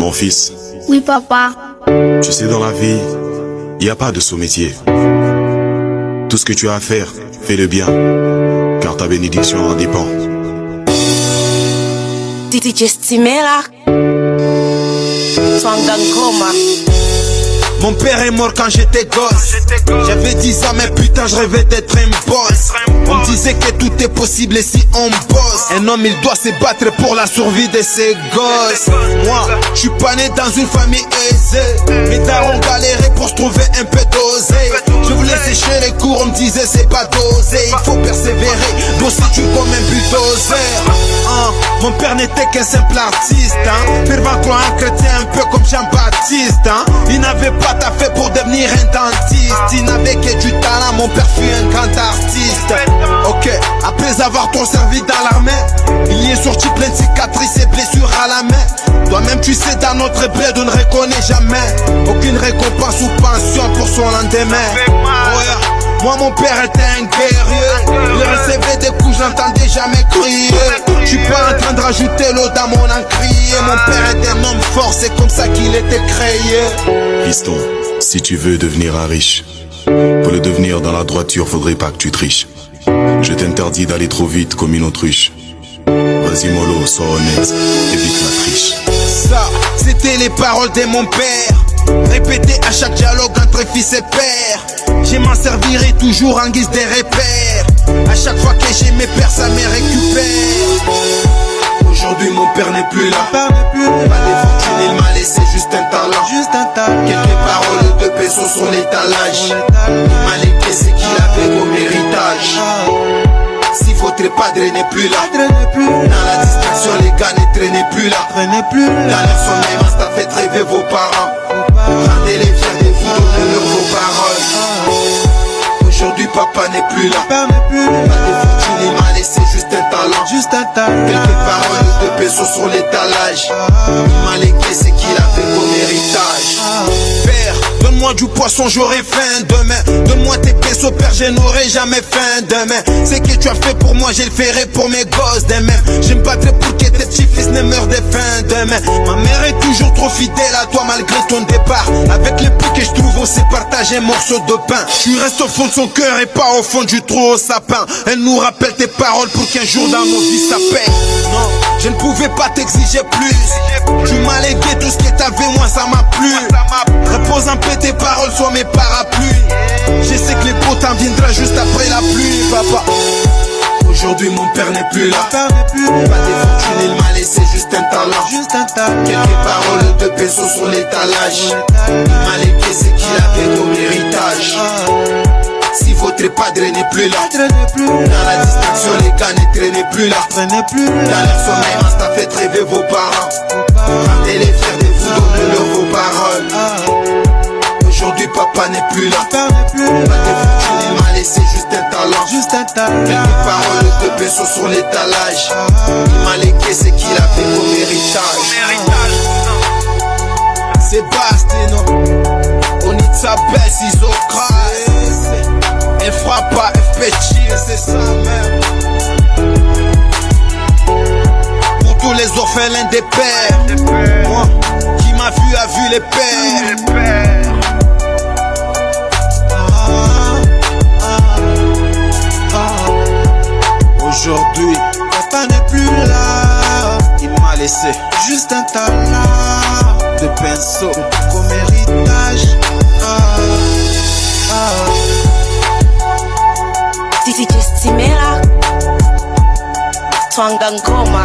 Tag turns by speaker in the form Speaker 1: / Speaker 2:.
Speaker 1: Mon fils.
Speaker 2: Oui, papa.
Speaker 1: Tu sais, dans la vie, il n'y a pas de sous-métier. Tout ce que tu as à faire, fais-le bien, car ta bénédiction en dépend.
Speaker 3: DJ Stimela, Twangangoma.
Speaker 4: Mon père est mort quand j'étais gosse. J'avais 10 ans mais putain je rêvais d'être un boss. On me disait que tout est possible et si on bosse. Un homme il doit se battre pour la survie de ses gosses. Moi je suis pas né dans une famille aisée. Mes darons galéraient pour se trouver un peu d'oseille. Je voulais sécher les cours, on me disait c'est pas dosé. Il faut persévérer, bosser dur comme un bulldozer. Mon père n'était qu'un simple artiste, fervent croyant chrétien un peu comme Jean-Baptiste, Il n'avait pas taffé pour devenir un dentiste. Il n'avait que du talent, mon père fut un grand artiste. Ok, après avoir trop servi dans l'armée, il y est sorti plein de cicatrices et blessures à la main. Toi-même tu sais dans notre bled on ne reconnaît jamais aucune récompense ou pension pour son lendemain. Oh yeah. Moi mon père était un guerrier. Il recevait des coups, je n'entendais jamais crier. Je suis pas en train de rajouter l'eau dans mon encrier. Mon père était un homme fort, c'est comme ça qu'il était créé.
Speaker 1: Fiston, si tu veux devenir un riche, pour le devenir dans la droiture, faudrait pas que tu triches. Je t'interdis d'aller trop vite comme une autruche. Vas-y mollo, sois honnête, évite la triche.
Speaker 4: Ça, c'était les paroles de mon père, répétées à chaque dialogue entre fils et père. Je m'en servirai toujours en guise de repère. À chaque fois que j'ai mes pères, ça me récupère. Aujourd'hui mon père n'est plus là. Pas de fortune, il m'a laissé juste un talent. Quelques paroles de pesos sur l'étalage. Il m'a légué ce qu'il avait comme héritage. Si votre padre n'est plus là, dans la distraction les gars ne traînez plus là. Dans leur sommeil, ça fait rêver vos parents. Rendez-les fiers de vous, donnez-leur vos paroles. Aujourd'hui papa n'est plus là. Pas de fortune, il m'a laissé juste un talent. Quelques paroles de pesos sur l'étalage. Il m'a légué ce qu'il avait comme héritage. Père, donne-moi du poisson, j'aurai faim demain. Donne-moi tes pesos, père, je n'aurai jamais faim demain. Ce que tu as fait pour moi, je le ferai pour mes gosses demain. Je me battrai pour que tes petits-fils ne meurent de faim demain. Ma mère est toujours trop fidèle à toi malgré ton départ. Avec les prix que je trouve, on s'est partagé un morceau de pain. Tu restes au fond de son cœur et pas au fond du trou au sapin. Elle nous rappelle tes paroles pour qu'un jour dans nos vies ça paye. Non, je ne pouvais pas t'exiger plus. Tu m'as légué tout ce que t'avais, moi ça m'a plu. Repose en paix, tes paroles soient mes parapluies. Je sais que les beaux temps viendra juste après la pluie, papa. Aujourd'hui mon père n'est plus là. Pas de fortune, il m'a laissé juste un talent. Quelques paroles de pesos sur l'étalage. Il m'a légué ce qu'il avait comme héritage. Si votre padre n'est plus là, dans la distraction les gars ne traînez plus là. Dans leur sommeil, ça fait rêver vos parents. Rendez-les fiers de vous, donnez-leur vos paroles. Aujourd'hui papa n'est plus là. Pas de fortune, il m'a laissé juste un talent. Quelques paroles de pesos sur l'étalage. Il m'a légué ce qu'il avait comme héritage. Sébastien, on y s'appelle Isocras. Et frappe à FPG, c'est ça même. Pour tous les orphelins des pères, moi qui m'a vu a vu les pères. Aujourd'hui, papa n'est plus là. Il m'a laissé juste un talent de pinceau comme héritage.
Speaker 3: DJ Stimela, Twangangoma.